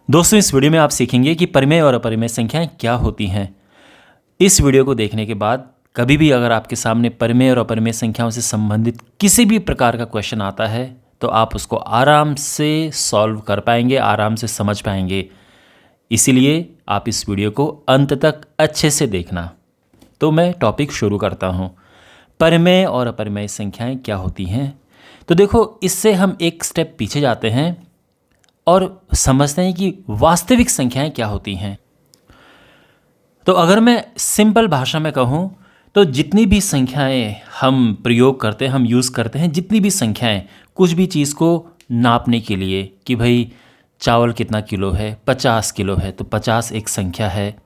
दोस्तों, इस वीडियो में आप सीखेंगे कि परिमेय और अपरिमेय संख्याएं क्या होती हैं। इस वीडियो को देखने के बाद कभी भी अगर आपके सामने परिमेय और अपरिमेय संख्याओं से संबंधित किसी भी प्रकार का क्वेश्चन आता है तो आप उसको आराम से सॉल्व कर पाएंगे, आराम से समझ पाएंगे। इसीलिए आप इस वीडियो को अंत तक अच्छे से देखना। तो मैं टॉपिक शुरू करता हूँ। परिमेय और अपरिमेय संख्याएं क्या होती हैं। तो देखो, इससे हम एक स्टेप पीछे जाते हैं और समझते हैं कि वास्तविक संख्याएं क्या होती हैं। तो अगर मैं सिंपल भाषा में कहूँ तो जितनी भी संख्याएं हम प्रयोग करते हैं, हम यूज़ करते हैं, जितनी भी संख्याएं कुछ भी चीज़ को नापने के लिए कि भाई चावल कितना किलो है, 50 किलो है, तो 50 एक संख्या है।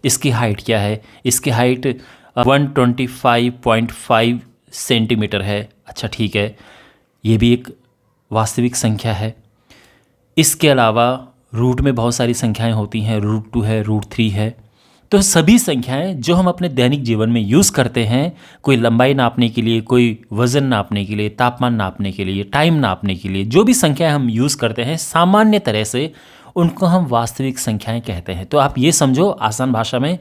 इसकी हाइट क्या है? इसकी हाइट 125.5 सेंटीमीटर है। अच्छा, ठीक है, ये भी एक वास्तविक संख्या है। इसके अलावा रूट में बहुत सारी संख्याएं होती हैं, √2 है, √3 है। तो सभी संख्याएं जो हम अपने दैनिक जीवन में यूज़ करते हैं, कोई लंबाई नापने के लिए, कोई वज़न नापने के लिए, तापमान नापने के लिए, टाइम नापने के लिए, जो भी संख्याएं हम यूज़ करते हैं सामान्य तरह से उनको हम वास्तविक संख्याएं कहते हैं। तो आप ये समझो आसान भाषा में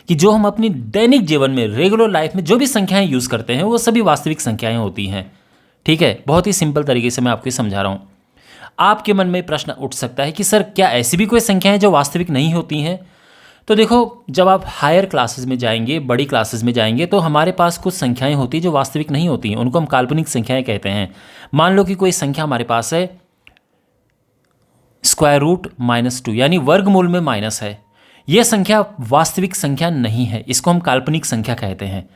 कि जो हम अपनी दैनिक जीवन में, रेगुलर लाइफ में जो भी संख्याएं यूज़ करते हैं वो सभी वास्तविक संख्याएं होती हैं। ठीक है, बहुत ही सिंपल तरीके से मैं आपको समझा रहा हूँ। आपके मन में प्रश्न उठ सकता है कि सर क्या ऐसी भी कोई संख्याएं जो वास्तविक नहीं होती हैं? तो देखो, जब आप हायर क्लासेस में जाएंगे, बड़ी क्लासेस में जाएंगे, तो हमारे पास कुछ संख्याएं होती हैं जो वास्तविक नहीं होती हैं। उनको हम काल्पनिक संख्याएं कहते हैं। मान लो कि कोई संख्या हमारे पास है √-2, यानी वर्गमूल में माइनस है। यह संख्या वास्तविक संख्या नहीं है, इसको हम काल्पनिक संख्या कहते हैं।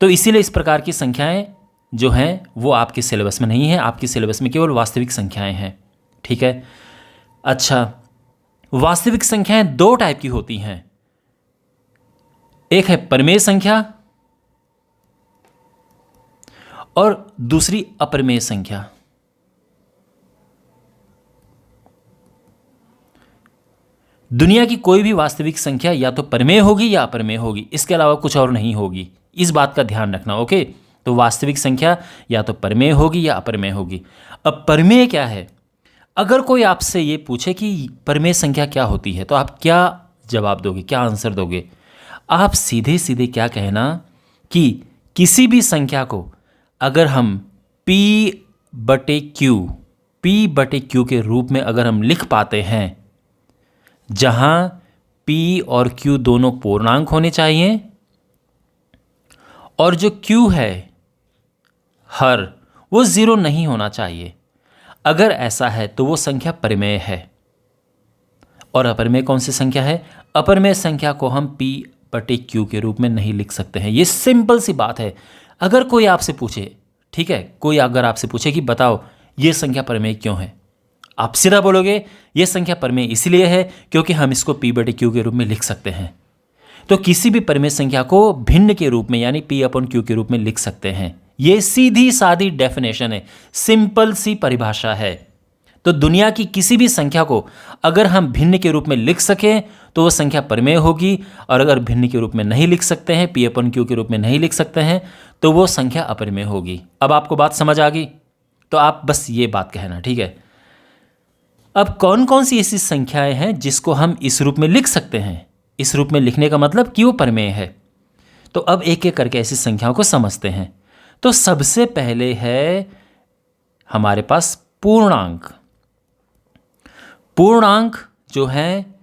तो इसीलिए इस प्रकार की संख्याएं जो हैं वो आपके सिलेबस में नहीं है। आपके सिलेबस में केवल वास्तविक संख्याएं हैं। ठीक है। अच्छा, वास्तविक संख्याएं दो टाइप की होती हैं। एक है परिमेय संख्या और दूसरी अपरिमेय संख्या। दुनिया की कोई भी वास्तविक संख्या या तो परिमेय होगी या अपरिमेय होगी, इसके अलावा कुछ और नहीं होगी। इस बात का ध्यान रखना। ओके, तो वास्तविक संख्या या तो परिमेय होगी या अपरिमेय होगी। अब परिमेय क्या है? अगर कोई आपसे ये पूछे कि परिमेय संख्या क्या होती है तो आप क्या जवाब दोगे, क्या आंसर दोगे? आप सीधे सीधे क्या कहना कि किसी भी संख्या को अगर हम P/Q के रूप में अगर हम लिख पाते हैं, जहां P और Q दोनों पूर्णांक होने चाहिए और जो Q है हर, वो 0 नहीं होना चाहिए। अगर ऐसा है तो वो संख्या परिमेय है। और अपरिमेय कौन सी संख्या है? अपरिमेय संख्या को हम P/Q के रूप में नहीं लिख सकते हैं। ये सिंपल सी बात है। अगर कोई आपसे पूछे, ठीक है, कोई अगर आपसे पूछे कि बताओ ये संख्या परिमेय क्यों है, आप सीधा बोलोगे ये संख्या परिमेय इसलिए है क्योंकि हम इसको P/Q के रूप में लिख सकते हैं। तो किसी भी परिमेय संख्या को भिन्न के रूप में यानी P/Q के रूप में लिख सकते हैं। ये सीधी सादी डेफिनेशन है, सिंपल सी परिभाषा है। तो दुनिया की किसी भी संख्या को अगर हम भिन्न के रूप में लिख सकें तो वो संख्या परिमेय होगी, और अगर भिन्न के रूप में नहीं लिख सकते हैं, P/Q के रूप में नहीं लिख सकते हैं, तो वो संख्या अपरिमेय होगी। अब आपको बात समझ आ गई? तो आप बस ये बात कहना, ठीक है। अब कौन कौन सी ऐसी संख्याएं हैं जिसको हम इस रूप में लिख सकते हैं? इस रूप में लिखने का मतलब कि वो परिमेय है। तो अब एक एक करके ऐसी संख्याओं को समझते हैं। तो सबसे पहले है हमारे पास पूर्णांक। पूर्णांक जो हैं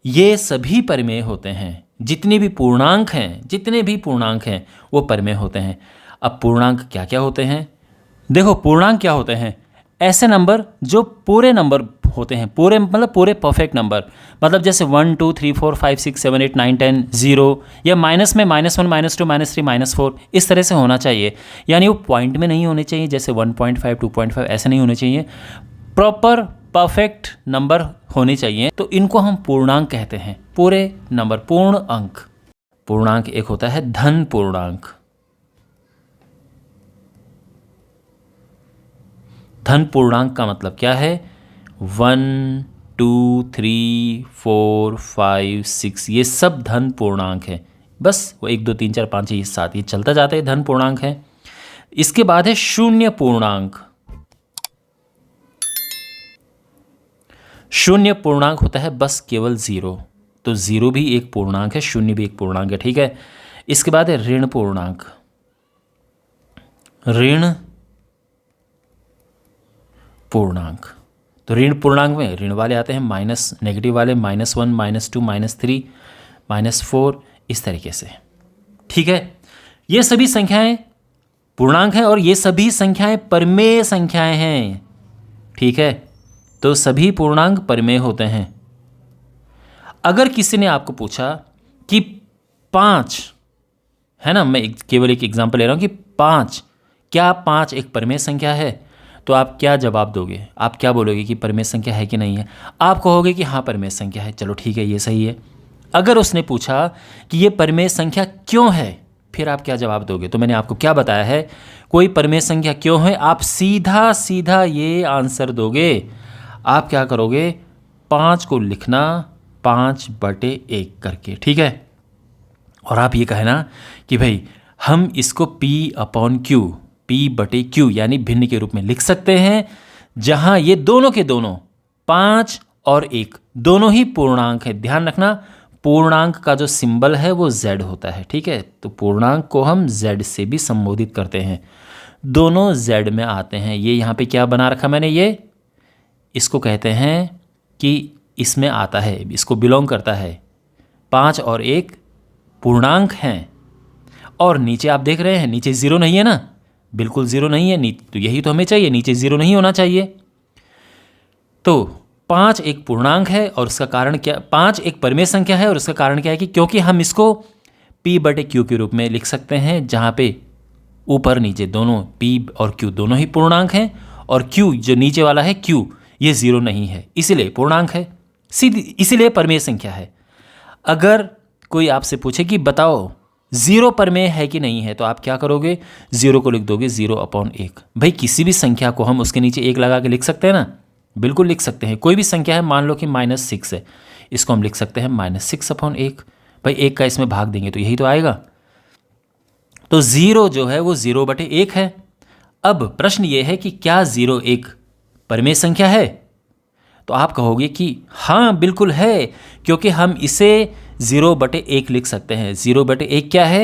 ये सभी परिमेय होते हैं। जितने भी पूर्णांक हैं वो परिमेय होते हैं। अब पूर्णांक क्या क्या होते हैं? देखो, पूर्णांक क्या होते हैं? ऐसे नंबर जो पूरे नंबर होते हैं, पूरे मतलब पूरे परफेक्ट नंबर, मतलब जैसे 1 2 3 4 5 6 7 8 9 10 0, या माइनस में -1 -2 -3 -4, इस तरह से होना चाहिए। यानी वो पॉइंट में नहीं होने चाहिए, जैसे 1.5 2.5 ऐसे नहीं होने चाहिए। प्रॉपर परफेक्ट नंबर होने चाहिए। तो इनको हम पूर्णांक कहते हैं। पूरे नंबर, पूर्ण अंक। पूर्णांक एक होता है धन पूर्णांक। धन पूर्णांक का मतलब क्या है? 1 2 3 4 5 6 ये सब धन पूर्णांक है। बस वो 1 2 3 4 5 6 7 ये चलता जाता है, धन पूर्णांक है। इसके बाद है शून्य पूर्णांक। शून्य पूर्णांक होता है बस केवल ज़ीरो, तो ज़ीरो भी एक पूर्णांक है, शून्य भी एक पूर्णांक है, ठीक है। इसके बाद है ऋण पूर्णांक। ऋण पूर्णांक, तो ऋण पूर्णांक में ऋण वाले आते हैं, माइनस नेगेटिव वाले -1 -2 -3 -4 इस तरीके से, ठीक है। ये सभी संख्याएं पूर्णांक हैं और ये सभी संख्याएं परिमेय संख्याएं हैं, ठीक है। तो सभी पूर्णांक परिमेय होते हैं। अगर किसी ने आपको पूछा कि 5 है ना, मैं केवल एक एग्जांपल ले रहा हूं कि 5, क्या 5 एक परिमेय संख्या है, तो आप क्या जवाब दोगे? आप क्या बोलोगे कि परिमेय संख्या है कि नहीं है? आप कहोगे कि हाँ परिमेय संख्या है, चलो ठीक है, ये सही है। अगर उसने पूछा कि ये परिमेय संख्या क्यों है, फिर आप क्या जवाब दोगे? तो मैंने आपको क्या बताया है, कोई परिमेय संख्या क्यों है, आप सीधा सीधा ये आंसर दोगे। आप क्या करोगे, 5 को लिखना 5/1 करके, ठीक है। और आप ये कहना कि भाई हम इसको P/Q यानी भिन्न के रूप में लिख सकते हैं, जहां ये दोनों के दोनों 5 और 1 दोनों ही पूर्णांक है। ध्यान रखना, पूर्णांक का जो सिंबल है वो Z होता है, ठीक है। तो पूर्णांक को हम Z से भी संबोधित करते हैं, दोनों Z में आते हैं। ये यहाँ पे क्या बना रखा मैंने, ये इसको कहते हैं कि इसमें आता है, इसको बिलोंग करता है। 5 और 1 पूर्णांक हैं, और नीचे आप देख रहे हैं नीचे ज़ीरो नहीं है ना, बिल्कुल ज़ीरो नहीं है, तो यही तो हमें चाहिए, नीचे ज़ीरो नहीं होना चाहिए। तो 5 एक पूर्णांक है और उसका कारण क्या, 5 एक परिमेय संख्या है और उसका कारण क्या है कि क्योंकि हम इसको P/Q के रूप में लिख सकते हैं, जहाँ पे ऊपर नीचे दोनों P और Q दोनों ही पूर्णांक हैं, और Q जो नीचे वाला है Q ये ज़ीरो नहीं है, इसीलिए पूर्णांक है, सीधी इसीलिए परिमेय संख्या है। अगर कोई आपसे पूछे कि बताओ ज़ीरो परिमेय है कि नहीं है, तो आप क्या करोगे, ज़ीरो को लिख दोगे 0/1। भाई किसी भी संख्या को हम उसके नीचे 1 लगा के लिख सकते हैं ना, बिल्कुल लिख सकते हैं। कोई भी संख्या है, मान लो कि -6 है, इसको हम लिख सकते हैं -6/1। भाई 1 का इसमें भाग देंगे तो यही तो आएगा। तो ज़ीरो जो है वो 0/1 है। अब प्रश्न ये है कि क्या 0 एक परिमेय संख्या है? तो आप कहोगे कि हाँ बिल्कुल है, क्योंकि हम इसे 0/1 लिख सकते हैं। 0/1 क्या है,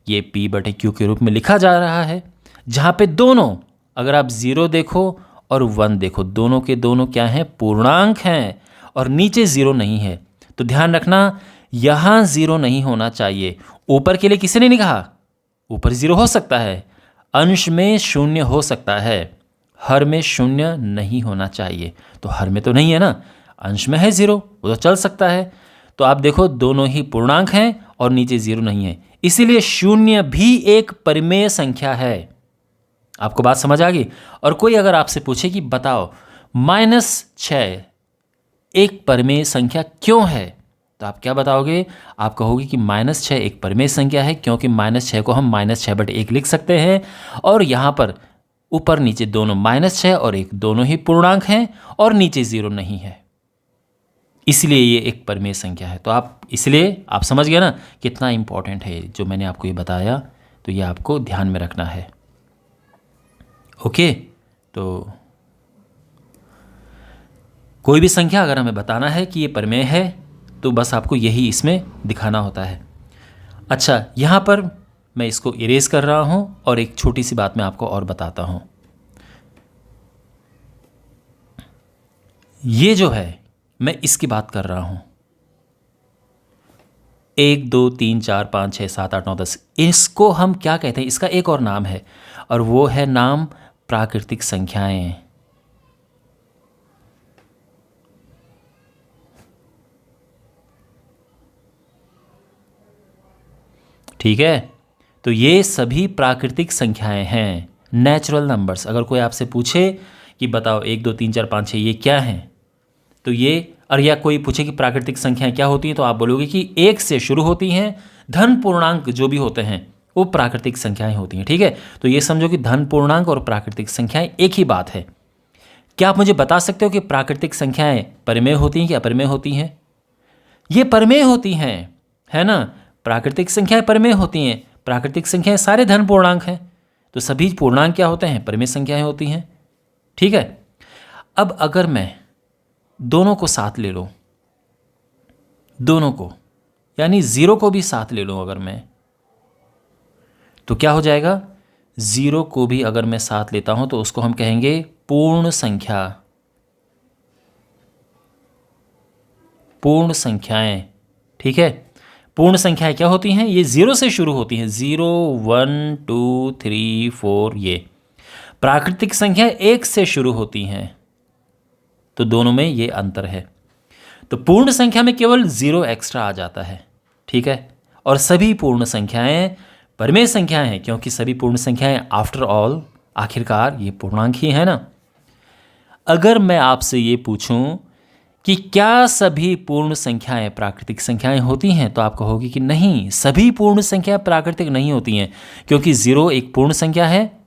ये P/Q के रूप में लिखा जा रहा है, जहाँ पे दोनों, अगर आप 0 देखो और 1 देखो, दोनों के दोनों क्या हैं, पूर्णांक हैं, और नीचे 0 नहीं है। तो ध्यान रखना, यहाँ 0 नहीं होना चाहिए। ऊपर के लिए किसी ने नहीं कहा, ऊपर 0 हो सकता है, अंश में 0 हो सकता है, हर में 0 नहीं होना चाहिए। तो हर में तो नहीं है ना, अंश में है 0, वो तो चल सकता है। तो आप देखो दोनों ही पूर्णांक हैं और नीचे 0 नहीं है, इसीलिए 0 भी एक परिमेय संख्या है। आपको बात समझ आ गई? और कोई अगर आपसे पूछे कि बताओ -6 एक परिमेय संख्या क्यों है, तो आप क्या बताओगे? आप कहोगे कि -6 एक परिमेय संख्या है, क्योंकि -6 को हम -6/1 लिख सकते हैं, और यहाँ पर ऊपर नीचे दोनों -6 और 1 दोनों ही पूर्णांक हैं, और नीचे 0 नहीं है, इसलिए ये एक परिमेय संख्या है। तो आप इसलिए आप समझ गए ना कितना इंपॉर्टेंट है जो मैंने आपको ये बताया, तो ये आपको ध्यान में रखना है। ओके, तो कोई भी संख्या अगर हमें बताना है कि ये परिमेय है, तो बस आपको यही इसमें दिखाना होता है। अच्छा, यहाँ पर मैं इसको इरेज कर रहा हूँ और एक छोटी सी बात मैं आपको और बताता हूँ। ये जो है मैं इसकी बात कर रहा हूँ, 1 2 3 4 5 6 7 8 9 10, इसको हम क्या कहते हैं? इसका एक और नाम है, और वो है नाम प्राकृतिक संख्याएं। ठीक है, तो ये सभी प्राकृतिक संख्याएं हैं, नेचुरल नंबर्स। अगर कोई आपसे पूछे कि बताओ 1 2 3 4 5 6 ये क्या हैं, तो ये, और या कोई पूछे कि प्राकृतिक संख्याएं क्या होती हैं, तो आप बोलोगे कि 1 से शुरू होती हैं, धन पूर्णांक जो भी होते हैं वो प्राकृतिक संख्याएं होती हैं। ठीक है, तो ये समझो कि धन पूर्णांक और प्राकृतिक संख्याएं एक ही बात है। क्या आप मुझे बता सकते हो कि प्राकृतिक संख्याएं परिमेय होती हैं कि अपरिमेय होती हैं? ये परिमेय होती हैं, है ना। प्राकृतिक संख्याएं परिमेय होती हैं, प्राकृतिक संख्याएं सारे धन पूर्णांक हैं, तो सभी पूर्णांक क्या होते हैं? परिमेय संख्याएं होती हैं। ठीक है, अब अगर मैं दोनों को साथ ले लो, दोनों को, यानी 0 को भी साथ ले लो अगर मैं, तो क्या हो जाएगा? 0 को भी अगर मैं साथ लेता हूं तो उसको हम कहेंगे पूर्ण संख्या। पूर्ण संख्याएं, ठीक है। पूर्ण संख्याएं क्या होती हैं? ये 0 से शुरू होती हैं, 0 1 2 3 4। ये प्राकृतिक संख्या 1 से शुरू होती हैं, तो दोनों में ये अंतर है। तो पूर्ण संख्या में केवल 0 एक्स्ट्रा आ जाता है, ठीक है। और सभी पूर्ण संख्याएं परिमेय संख्याएं हैं, क्योंकि सभी पूर्ण संख्याएं आफ्टर ऑल, आखिरकार ये पूर्णांक ही है ना। अगर मैं आपसे ये पूछूं कि क्या सभी पूर्ण संख्याएं प्राकृतिक संख्याएं होती हैं, तो आप कहोगे कि नहीं, सभी पूर्ण संख्याएं प्राकृतिक नहीं होती हैं, क्योंकि 0 एक पूर्ण संख्या है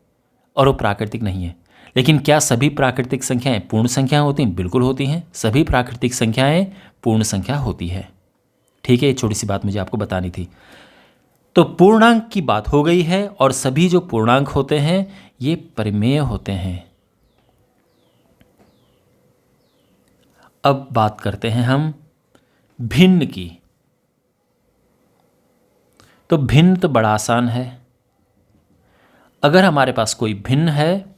और वो प्राकृतिक नहीं है। लेकिन क्या सभी प्राकृतिक संख्याएं पूर्ण संख्याएं होती हैं? बिल्कुल होती हैं, सभी प्राकृतिक संख्याएं पूर्ण संख्या होती है, ठीक है। ये छोटी सी बात मुझे आपको बतानी थी। तो पूर्णांक की बात हो गई है, और सभी जो पूर्णांक होते हैं ये परिमेय होते हैं। अब बात करते हैं हम भिन्न की। तो भिन्न तो बड़ा आसान है। अगर हमारे पास कोई भिन्न है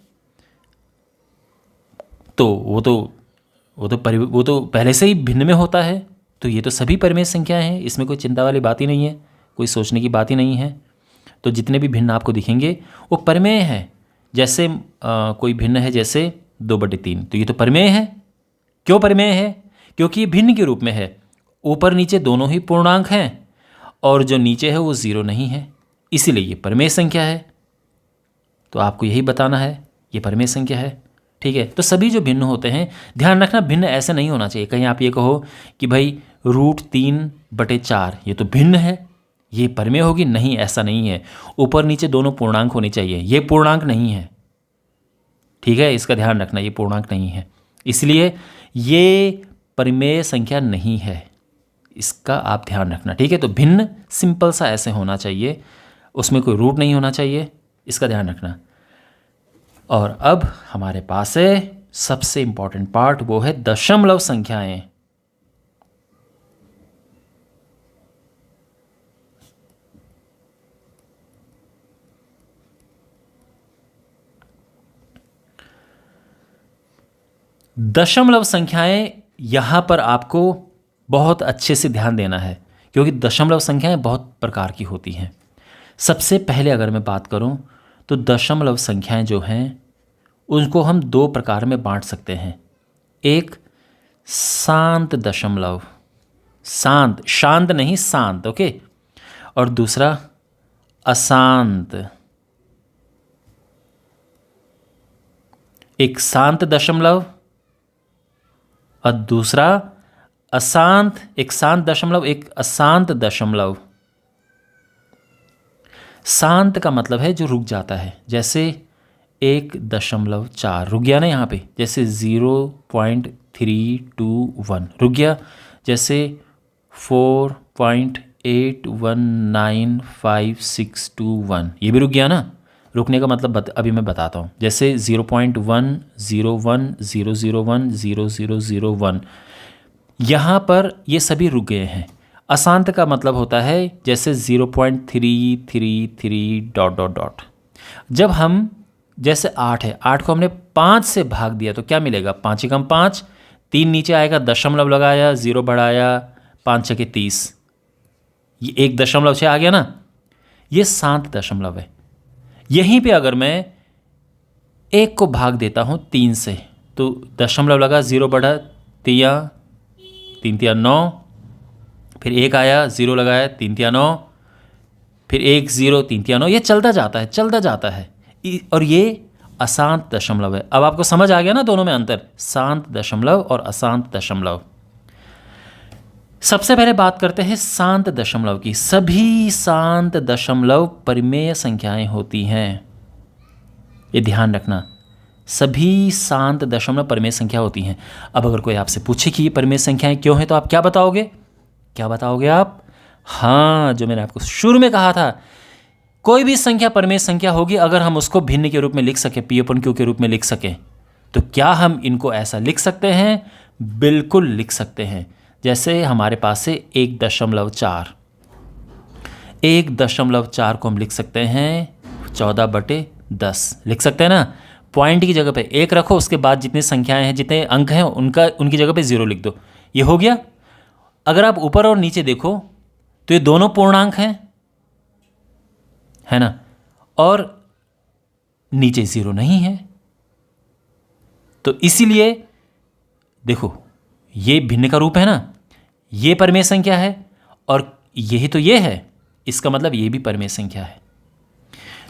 तो वो तो पहले से ही भिन्न में होता है, तो ये तो सभी परिमेय संख्याएं हैं, इसमें कोई चिंता वाली बात ही नहीं है, कोई सोचने की बात ही नहीं है। तो जितने भी भिन्न आपको दिखेंगे वो परिमेय हैं। जैसे कोई भिन्न है जैसे 2/3, तो ये तो परिमेय है। क्यों परिमेय है? क्योंकि ये भिन्न के रूप में है, ऊपर नीचे दोनों ही पूर्णांक हैं, और जो नीचे है वो 0 नहीं है, इसीलिए ये परिमेय संख्या है। तो आपको यही बताना है, ये परिमेय संख्या है, ठीक है। तो सभी जो भिन्न होते हैं, ध्यान रखना भिन्न ऐसे नहीं होना चाहिए। कहीं आप ये कहो कि भाई √3/4 ये तो भिन्न है, ये परिमेय होगी, नहीं, ऐसा नहीं है। ऊपर नीचे दोनों पूर्णांक होने चाहिए, ये पूर्णांक नहीं है, ठीक है। इसका ध्यान रखना, ये पूर्णांक नहीं है, इसलिए ये परिमेय संख्या नहीं है, इसका आप ध्यान रखना, ठीक है। तो भिन्न सिंपल सा ऐसे होना चाहिए, उसमें कोई रूट नहीं होना चाहिए, इसका ध्यान रखना। और अब हमारे पास है सबसे इंपॉर्टेंट पार्ट, वो है दशमलव संख्याएं। दशमलव संख्याएं, यहां पर आपको बहुत अच्छे से ध्यान देना है, क्योंकि दशमलव संख्याएं बहुत प्रकार की होती हैं। सबसे पहले अगर मैं बात करूं तो दशमलव संख्याएं जो हैं उनको हम 2 प्रकार में बांट सकते हैं। एक शांत दशमलव, शांत नहीं, शांत, ओके। और दूसरा अशांत। एक शांत दशमलव और दूसरा अशांत, एक शांत दशमलव, एक अशांत दशमलव। शांत का मतलब है जो रुक जाता है, जैसे 1.4 रुक गया ना यहाँ पे, जैसे 0.321 रुक गया, जैसे 4.819561 ये भी रुक गया ना। रुकने का मतलब अभी मैं बताता हूँ, जैसे 0.1010010001 यहाँ पर ये सभी रुक गए हैं। अशांत का मतलब होता है जैसे 0.333 ... जब हम, जैसे 8 है, 8 को हमने 5 से भाग दिया तो क्या मिलेगा? 5 × 5, 3 नीचे आएगा, दशमलव लगाया, 0 बढ़ाया, 5 × 6 = 30, ये 1.6 आ गया ना। ये शांत दशमलव है। यहीं पे अगर मैं 1 को भाग देता हूँ 3 से, तो दशमलव लगा, 0 बढ़ा, 3 × 9, फिर 1 आया, 0 लगाया, 3 × 9, फिर 1 0 3 × 9, ये चलता जाता है। और ये अशांत दशमलव है। अब आपको समझ आ गया ना दोनों में अंतर, शांत दशमलव और अशांत दशमलव। सबसे पहले बात करते हैं शांत दशमलव की। सभी शांत दशमलव परिमेय संख्याएं होती हैं, ये ध्यान रखना। सभी शांत दशमलव परिमेय संख्या होती हैं। अब अगर कोई आपसे पूछे कि ये परिमेय संख्याएं क्यों हैं, तो आप क्या बताओगे आप? हाँ, जो मैंने आपको शुरू में कहा था, कोई भी संख्या परिमेय संख्या होगी अगर हम उसको भिन्न के रूप में लिख सकें, P/Q के रूप में लिख सकें, तो क्या हम इनको ऐसा लिख सकते हैं? बिल्कुल लिख सकते हैं। जैसे हमारे पास है 1.4, 1.4 को हम लिख सकते हैं 14/10 लिख सकते हैं ना। पॉइंट की जगह पे 1 रखो, उसके बाद जितनी संख्याएं हैं, जितने अंक हैं, उनकी जगह पे 0 लिख दो, ये हो गया। अगर आप ऊपर और नीचे देखो तो ये दोनों पूर्णांक हैं, है ना, और नीचे 0 नहीं है। तो इसीलिए देखो, ये भिन्न का रूप है ना, ये परिमेय संख्या है और यही तो ये है, इसका मतलब ये भी परिमेय संख्या है।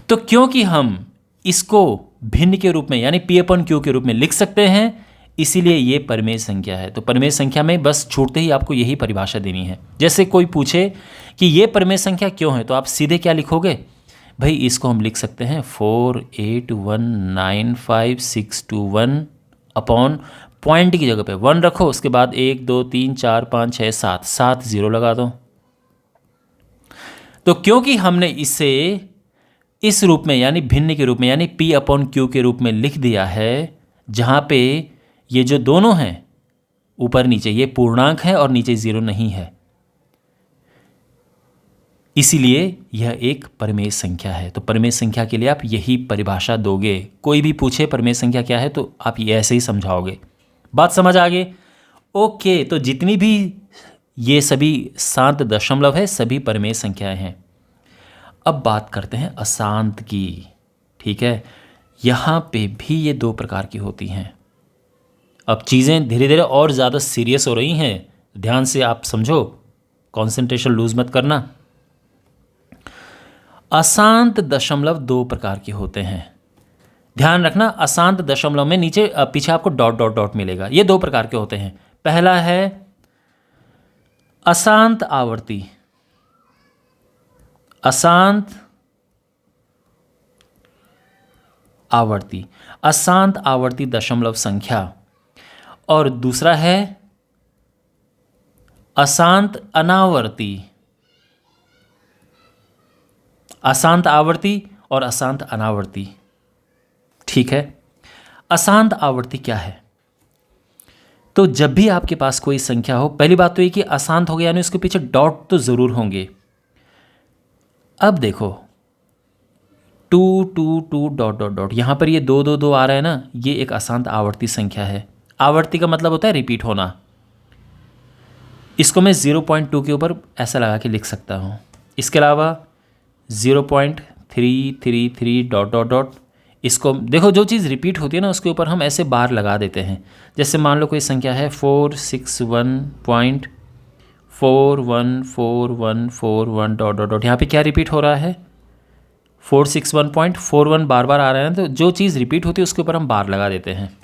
तो क्योंकि हम इसको भिन्न के रूप में यानी P/Q के रूप में लिख सकते हैं, इसीलिए ये परिमेय संख्या है। तो परिमेय संख्या में बस छूटते ही आपको यही परिभाषा देनी है। जैसे कोई पूछे कि ये परिमेय संख्या क्यों है, तो आप सीधे क्या लिखोगे, भाई इसको हम लिख सकते हैं 4819561 अपॉन पॉइंट की जगह पे 1 रखो, उसके बाद 1 2 3 4 5 6 7 7 0 लगा दो। तो क्योंकि हमने इसे इस रूप में यानी भिन्न के रूप में यानी P/Q के रूप में लिख दिया है, जहाँ पे ये जो दोनों हैं ऊपर नीचे ये पूर्णांक है और नीचे 0 नहीं है, इसीलिए यह एक परिमेय संख्या है। तो परिमेय संख्या के लिए आप यही परिभाषा दोगे। कोई भी पूछे परिमेय संख्या क्या है तो आप ये ऐसे ही समझाओगे। बात समझ आ गई? ओके, तो जितनी भी ये सभी 7 दशमलव है सभी परिमेय संख्याएं हैं। अब बात करते हैं अशांत की। ठीक है, यहाँ पे भी ये 2 प्रकार की होती हैं। अब चीज़ें धीरे धीरे और ज़्यादा सीरियस हो रही हैं, ध्यान से आप समझो, कंसंट्रेशन लूज मत करना। अशांत दशमलव 2 प्रकार के होते हैं। ध्यान रखना, अशांत दशमलव में नीचे पीछे आपको डॉट डॉट डॉट मिलेगा। ये 2 प्रकार के होते हैं। पहला है अशांत आवर्ती, अशांत आवर्ती, अशांत आवर्ती दशमलव संख्या, और दूसरा है अशांत अनावर्ती, अशांत आवर्ती और अशांत अनावर्ती। ठीक है, अशांत आवर्ती क्या है? तो जब भी आपके पास कोई संख्या हो, पहली बात तो ये कि अशांत हो गया यानी उसके पीछे डॉट तो ज़रूर होंगे। अब देखो 2 2 2 डॉट डॉट डॉट, यहाँ पर ये 2 2 2 आ रहा है ना, ये एक अशांत आवर्ती संख्या है। आवर्ती का मतलब होता है रिपीट होना। इसको मैं 0.2 के ऊपर ऐसा लगा के लिख सकता हूँ। इसके अलावा 0.333 डॉट डॉट डॉट, इसको देखो जो चीज़ रिपीट होती है ना उसके ऊपर हम ऐसे बार लगा देते हैं। जैसे मान लो कोई संख्या है 461.41414 डॉट डॉट डॉट, यहाँ पे क्या रिपीट हो रहा है? 461.41 बार बार आ रहा है। तो जो चीज़ रिपीट होती है उसके ऊपर हम बार लगा देते हैं,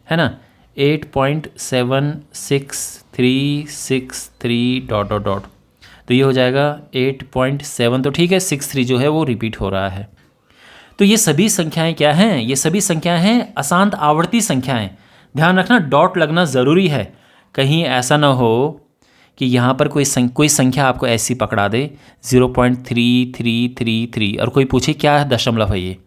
है ना। 8.76363 डॉट डॉट डॉट, तो ये हो जाएगा 8.7। तो ठीक है, 63 जो है वो रिपीट हो रहा है। तो ये सभी संख्याएं क्या हैं? ये सभी संख्याएं हैं अशांत आवर्ती संख्याएं। ध्यान रखना, डॉट लगना ज़रूरी है। कहीं ऐसा ना हो कि यहाँ पर कोई संख्या आपको ऐसी पकड़ा दे 0.3333 और कोई पूछे क्या है दशमलव है ये,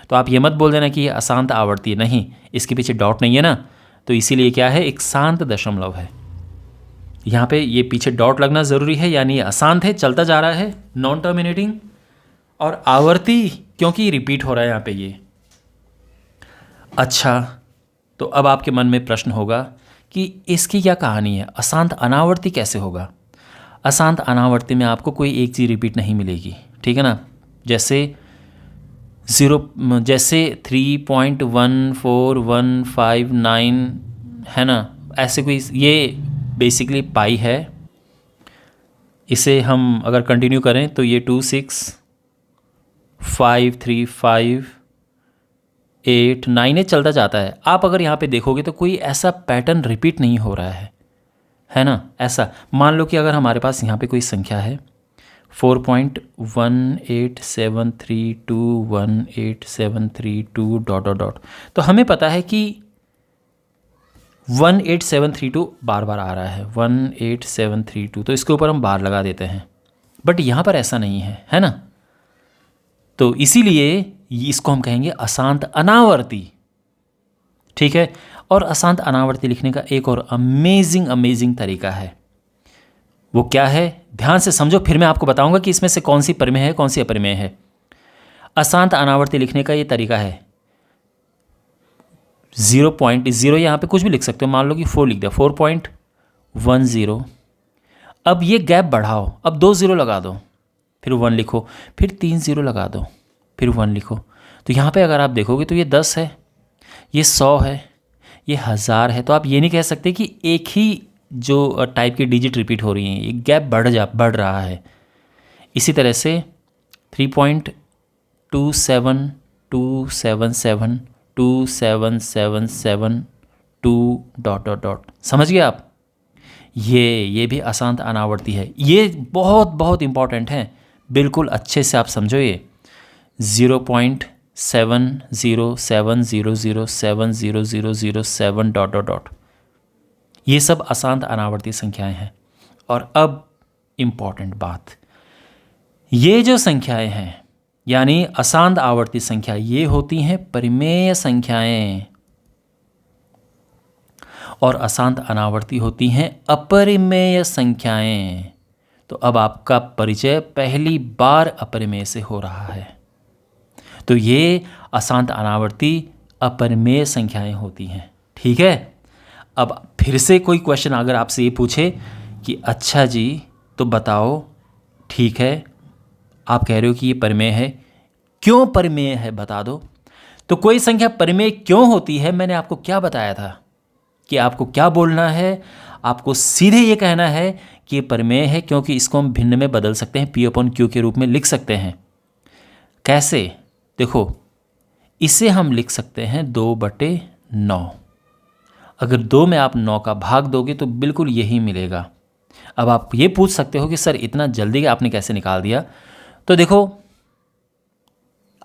तो आप ये मत बोल देना कि ये अशांत आवर्ती है। नहीं, इसके पीछे डॉट नहीं है ना, तो इसीलिए क्या है, एक शांत दशमलव है। यहाँ पे ये पीछे डॉट लगना ज़रूरी है, यानी ये अशांत है, चलता जा रहा है, नॉन टर्मिनेटिंग। और आवर्ती क्योंकि रिपीट हो रहा है यहाँ पे ये। अच्छा, तो अब आपके मन में प्रश्न होगा कि इसकी क्या कहानी है, अशांत अनावर्ती कैसे होगा? अशांत अनावर्ती में आपको कोई एक चीज़ रिपीट नहीं मिलेगी, ठीक है ना। जैसे 3.14159 है ना, ऐसे कोई, ये बेसिकली पाई है। इसे हम अगर कंटिन्यू करें तो ये 2653589 चलता जाता है। आप अगर यहाँ पे देखोगे तो कोई ऐसा पैटर्न रिपीट नहीं हो रहा है ना। ऐसा मान लो कि अगर हमारे पास यहाँ पे कोई संख्या है 4.187321872 डॉट डॉट डॉट, तो हमें पता है कि 18732 बार बार आ रहा है, 18732, तो इसके ऊपर हम बार लगा देते हैं। बट यहाँ पर ऐसा नहीं है ना। तो इसीलिए इसको हम कहेंगे अशांत अनावर्ती, ठीक है। और अशांत अनावर्ती लिखने का एक और अमेजिंग तरीका है। वो क्या है, ध्यान से समझो, फिर मैं आपको बताऊंगा कि इसमें से कौन सी परिमेय है, कौन सी अपरिमेय है। अशांत अनावर्ती लिखने का ये तरीका है, 0.0 यहाँ पे कुछ भी लिख सकते हो, मान लो कि 4 लिख दिया, 4.10। अब ये गैप बढ़ाओ, अब 2 0 लगा दो, फिर 1 लिखो, फिर 3 0 लगा दो, फिर 1 लिखो। तो यहाँ पे अगर आप देखोगे तो ये 10 है, ये 100 है, ये 1000 है। तो आप ये नहीं कह सकते कि एक ही जो टाइप की डिजिट रिपीट हो रही हैं, ये गैप बढ़ रहा है। इसी तरह से 3.27277 2777 2 ... समझ गए आप। ये भी अशांत अनावर्ती है। ये बहुत इंपॉर्टेंट है, बिल्कुल अच्छे से आप समझो। ये 0.70700070007 ... ये सब अशांत अनावर्ती संख्याएं हैं। और अब इम्पॉर्टेंट बात, ये जो संख्याएं हैं यानी अशांत आवर्ती संख्या, ये होती हैं परिमेय संख्याएं, और अशांत अनावर्ती होती हैं अपरिमेय संख्याएं। तो अब आपका परिचय पहली बार अपरिमेय से हो रहा है। तो ये अशांत अनावर्ती अपरिमेय संख्याएं होती हैं, ठीक है। अब फिर से कोई क्वेश्चन अगर आपसे ये पूछे कि अच्छा जी तो बताओ, ठीक है आप कह रहे हो कि ये परिमेय है, क्यों परिमेय है बता दो। तो कोई संख्या परिमेय क्यों होती है, मैंने आपको क्या बताया था कि आपको क्या बोलना है। आपको सीधे ये कहना है कि ये परिमेय है क्योंकि इसको हम भिन्न में बदल सकते हैं, P/Q के रूप में लिख सकते हैं। कैसे, देखो इसे हम लिख सकते हैं 2/9। अगर 2 में आप 9 का भाग दोगे तो बिल्कुल यही मिलेगा। अब आप ये पूछ सकते हो कि सर इतना जल्दी आपने कैसे निकाल दिया। तो देखो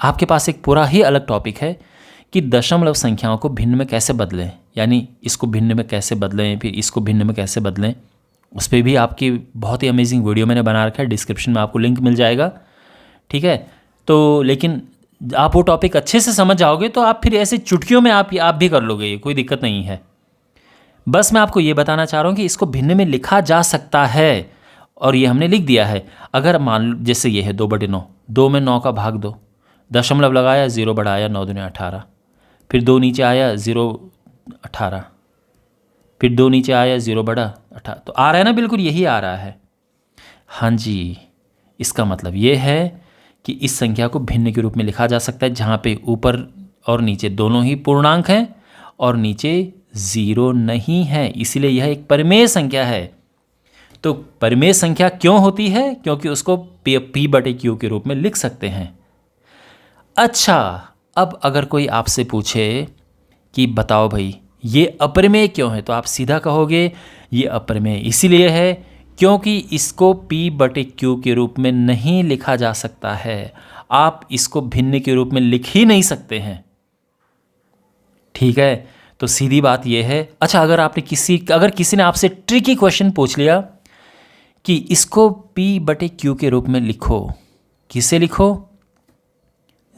आपके पास एक पूरा ही अलग टॉपिक है कि दशमलव संख्याओं को भिन्न में कैसे बदलें, यानी इसको भिन्न में कैसे बदलें, फिर इसको भिन्न में कैसे बदलें। उस पर भी आपकी बहुत ही अमेजिंग वीडियो मैंने बना रखा है, डिस्क्रिप्शन में आपको लिंक मिल जाएगा, ठीक है। तो लेकिन आप वो टॉपिक अच्छे से समझ जाओगे तो आप फिर ऐसे चुटकियों में आप भी कर लोगे, ये कोई दिक्कत नहीं है। बस मैं आपको ये बताना चाह रहा हूँ कि इसको भिन्न में लिखा जा सकता है, और ये हमने लिख दिया है। अगर मान लो जैसे ये है 2/9, 2 में 9 का भाग दो, दशमलव लगाया, 0 बढ़ाया, 9 दूनी 18, फिर 2 नीचे आया 0 18, फिर 2 नीचे आया 0 बढ़ा 18। तो आ रहा है ना, बिल्कुल यही आ रहा है। हाँ जी, इसका मतलब ये है कि इस संख्या को भिन्न के रूप में लिखा जा सकता है जहाँ पे ऊपर और नीचे दोनों ही पूर्णांक हैं और नीचे 0 नहीं है, इसलिए यह एक परिमेय संख्या है। तो परिमेय संख्या क्यों होती है, क्योंकि उसको P/Q के रूप में लिख सकते हैं। अच्छा, अब अगर कोई आपसे पूछे कि बताओ भाई ये अपरिमेय क्यों है, तो आप सीधा कहोगे ये अपरिमेय इसीलिए है क्योंकि इसको P/Q के रूप में नहीं लिखा जा सकता है। आप इसको भिन्न के रूप में लिख ही नहीं सकते हैं, ठीक है। तो सीधी बात यह है। अच्छा, अगर किसी ने आपसे ट्रिकी क्वेश्चन पूछ लिया कि इसको P/Q के रूप में लिखो, किसे लिखो,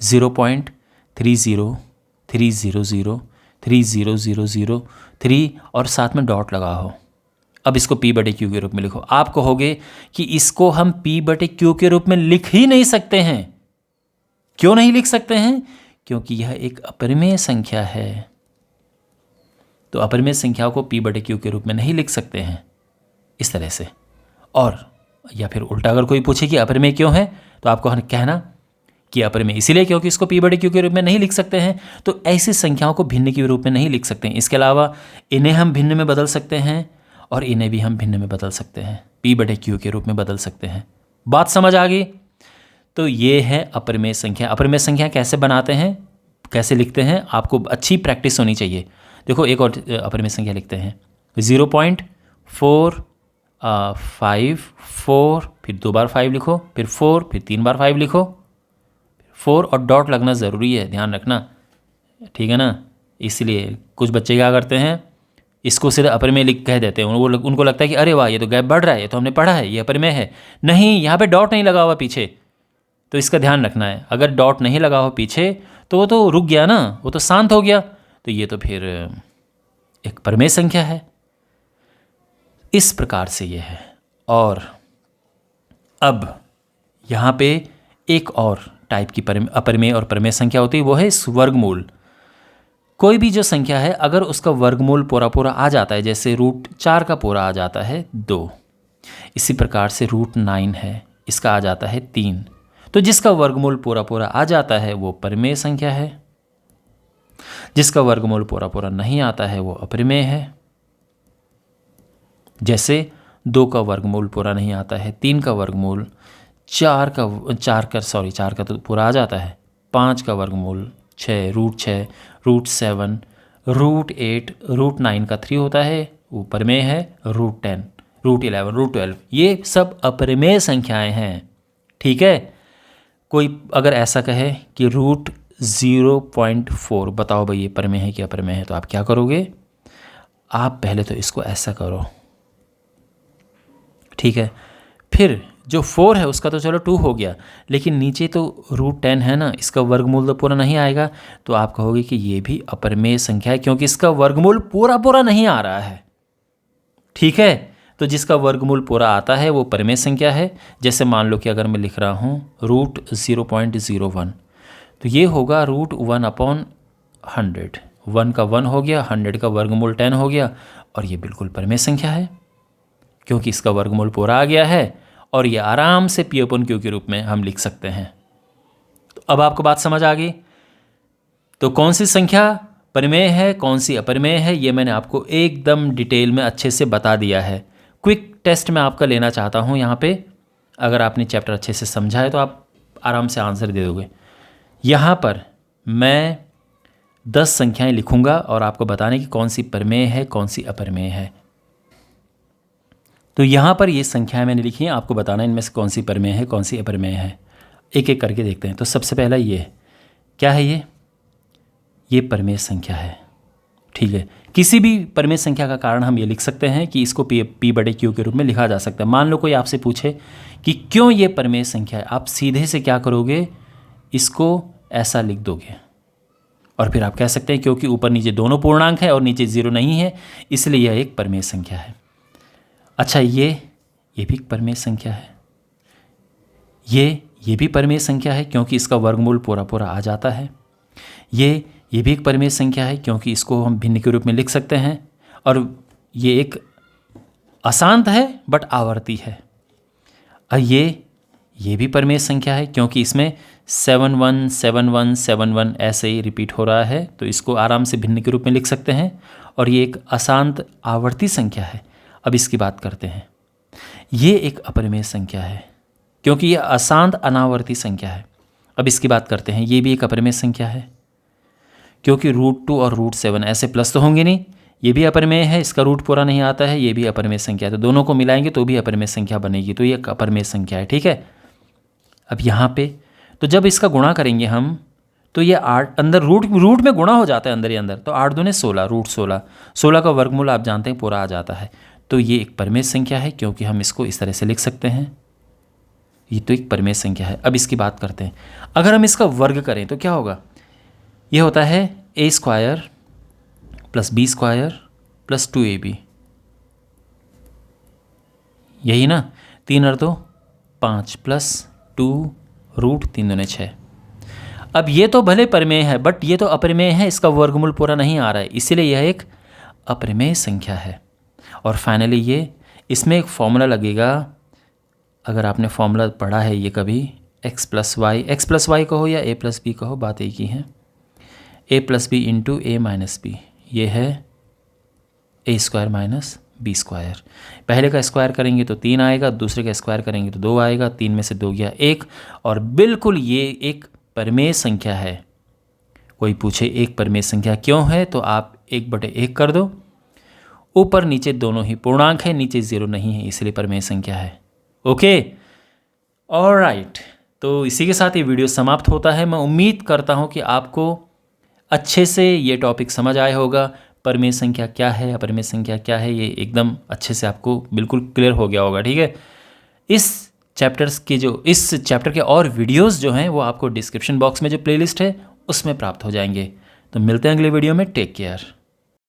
0.30300300003 और साथ में डॉट लगाओ। अब इसको P/Q के रूप में लिखो। आप कहोगे कि इसको हम P/Q के रूप में लिख ही नहीं सकते हैं। क्यों नहीं लिख सकते हैं, क्योंकि यह एक अपरिमेय संख्या है। तो अपरिमेय संख्याओं को P/Q के रूप में नहीं लिख सकते हैं इस तरह से। और या फिर उल्टा अगर कोई पूछे कि अपरिमेय क्यों है, तो आपको कहना कि अपरिमेय इसीलिए क्योंकि इसको P/Q के रूप में नहीं लिख सकते हैं। तो ऐसी संख्याओं को भिन्न के रूप में नहीं लिख सकते हैं। इसके अलावा इन्हें हम भिन्न में बदल सकते हैं और इन्हें भी हम भिन्न में बदल सकते हैं, P/Q के रूप में बदल सकते हैं। बात समझ आ गई। तो ये है अपरिमेय संख्या। अपरिमेय संख्या कैसे बनाते हैं, कैसे लिखते हैं, आपको अच्छी प्रैक्टिस होनी चाहिए। देखो एक और अपरिमेय संख्या लिखते हैं, 0.454, फिर 2 बार 5 लिखो, फिर 4, फिर 3 बार 5 लिखो, 4 और डॉट लगना ज़रूरी है, ध्यान रखना, ठीक है ना। इसलिए कुछ बच्चे क्या करते हैं, इसको सीधे अपरिमेय लिख कह देते हैं। उनको लगता है कि अरे वाह ये तो गैप बढ़ रहा है, ये तो हमने पढ़ा है, ये अपरिमेय है। नहीं, यहाँ पे डॉट नहीं लगा हुआ पीछे, तो इसका ध्यान रखना है। अगर डॉट नहीं लगा हुआ पीछे तो वो तो रुक गया ना, वो तो शांत हो गया, तो ये तो फिर एक परिमेय संख्या है। इस प्रकार से ये है। और अब यहाँ पे एक और टाइप की अपरिमेय और परिमेय संख्या होती है, वो है वर्गमूल। कोई भी जो संख्या है अगर उसका वर्गमूल पूरा पूरा आ जाता है, जैसे √4 का पूरा आ जाता है 2, इसी प्रकार से √9 है, इसका आ जाता है 3, तो जिसका वर्गमूल पूरा पूरा आ जाता है वो परिमेय संख्या है, जिसका वर्गमूल पूरा पूरा नहीं आता है वो अपरिमेय है। जैसे 2 का वर्गमूल पूरा नहीं आता है, 3 का वर्गमूल, 4 का तो पूरा आ जाता है, 5 का वर्गमूल 6, √6, √7, √8, √9 का 3 होता है, वो परिमेय है, √10, √11, √12, ये सब अपरिमेय संख्याएं हैं। ठीक है। कोई अगर ऐसा कहे कि √0.4, बताओ भाई ये परिमेय है कि अपरिमेय है, तो आप क्या करोगे? आप पहले तो इसको ऐसा करो, ठीक है। फिर जो 4 है उसका तो चलो 2 हो गया, लेकिन नीचे तो √10 है ना, इसका वर्गमूल तो पूरा नहीं आएगा, तो आप कहोगे कि ये भी अपरिमेय संख्या है क्योंकि इसका वर्गमूल पूरा पूरा नहीं आ रहा है। ठीक है। तो जिसका वर्गमूल पूरा आता है वो परिमेय संख्या है। जैसे मान लो कि अगर मैं लिख रहा हूँ √0.01, तो ये होगा √1/100, 1 का 1 हो गया, 100 का वर्गमूल 10 हो गया, और ये बिल्कुल परिमेय संख्या है क्योंकि इसका वर्गमूल पूरा आ गया है, और ये आराम से P/Q के रूप में हम लिख सकते हैं। तो अब आपको बात समझ आ गई। तो कौन सी संख्या परिमेय है, कौन सी अपरिमेय है, ये मैंने आपको एकदम डिटेल में अच्छे से बता दिया है। क्विक टेस्ट मैं आपका लेना चाहता हूँ यहाँ पे। अगर आपने चैप्टर अच्छे से समझा है तो आप आराम से आंसर दे दोगे। यहाँ पर मैं 10 संख्याएं लिखूँगा और आपको बताने की कौन सी परिमेय है, कौन सी अपरिमेय है। तो यहाँ पर ये संख्याएं मैंने लिखी हैं, आपको बताना इनमें से कौन सी परिमेय है, कौन सी अपरिमेय है। एक एक करके देखते हैं। तो सबसे पहला ये क्या है, ये परिमेय संख्या है। ठीक है। किसी भी परिमेय संख्या का कारण हम ये लिख सकते हैं कि इसको P/Q के रूप में लिखा जा सकता है। मान लो कोई आपसे पूछे कि क्यों ये परिमेय संख्या है, आप सीधे से क्या करोगे, इसको ऐसा लिख दोगे और फिर आप कह सकते हैं क्योंकि ऊपर नीचे दोनों पूर्णांक है और नीचे 0 नहीं है, इसलिए यह एक परिमेय संख्या है। अच्छा, ये भी परिमेय संख्या है। ये भी परिमेय संख्या है क्योंकि इसका वर्गमूल पूरा पूरा आ जाता है। ये भी एक परिमेय संख्या है क्योंकि इसको हम भिन्न के रूप में लिख सकते हैं, और ये एक अशांत है बट आवर्ती है। और ये भी परिमेय संख्या है क्योंकि इसमें 7 1 7 1 7 1 ऐसे ही रिपीट हो रहा है, तो इसको आराम से भिन्न के रूप में लिख सकते हैं। और ये एक अशांत आवर्ती संख्या है। अब इसकी बात करते हैं। ये एक अपरिमेय संख्या है क्योंकि ये अशांत अनावर्ती संख्या है। अब इसकी बात करते हैं। ये भी एक अपरिमेय संख्या है क्योंकि √2 और √7 ऐसे प्लस तो होंगे नहीं, ये भी अपरिमेय है, इसका रूट पूरा नहीं आता है, ये भी अपरिमेय संख्या है, तो दोनों को मिलाएंगे तो भी अपरिमेय संख्या बनेगी, तो ये एक अपरिमेय संख्या है। ठीक है। अब यहाँ पे तो जब इसका गुणा करेंगे हम, तो ये 8 अंदर रूट में गुणा हो जाता है अंदर ही अंदर, तो 8 दूने 16, √16, 16 का वर्गमूल आप जानते हैं पूरा आ जाता है, तो ये एक परिमेय संख्या है क्योंकि हम इसको इस तरह से लिख सकते हैं। ये तो एक परिमेय संख्या है। अब इसकी बात करते हैं। अगर हम इसका वर्ग करें तो क्या होगा, ये होता है a² + b² + 2ab, यही ना, 3 और 2 5 + 2 √3 दूने 6। अब ये तो भले परिमेय है बट ये तो अपरिमेय है, इसका वर्गमूल पूरा नहीं आ रहा है, इसीलिए यह एक अपरिमेय संख्या है। और फाइनली ये इसमें एक फॉर्मूला लगेगा, अगर आपने फॉर्मूला पढ़ा है ये कभी, x + y कहो या a + b कहो, बात एक ही है। a + b × a - b, ये है a² - b²। पहले का स्क्वायर करेंगे तो 3 आएगा, दूसरे का स्क्वायर करेंगे तो 2 आएगा, 3 में से 2 गया 1, और बिल्कुल ये एक परिमेय संख्या है। कोई पूछे एक परिमेय संख्या क्यों है, तो आप 1/1 कर दो, ऊपर नीचे दोनों ही पूर्णांक है, नीचे 0 नहीं है, इसलिए परिमेय संख्या है। Okay, alright. तो इसी के साथ ये वीडियो समाप्त होता है। मैं उम्मीद करता हूँ कि आपको अच्छे से ये टॉपिक समझ आया होगा। परिमेय संख्या क्या है, अपरिमेय संख्या क्या है, ये एकदम अच्छे से आपको बिल्कुल क्लियर हो गया होगा। ठीक है। इस चैप्टर के और वीडियोस जो हैं वो आपको डिस्क्रिप्शन बॉक्स में जो प्लेलिस्ट है उसमें प्राप्त हो जाएंगे। तो मिलते हैं अगले वीडियो में। Take care.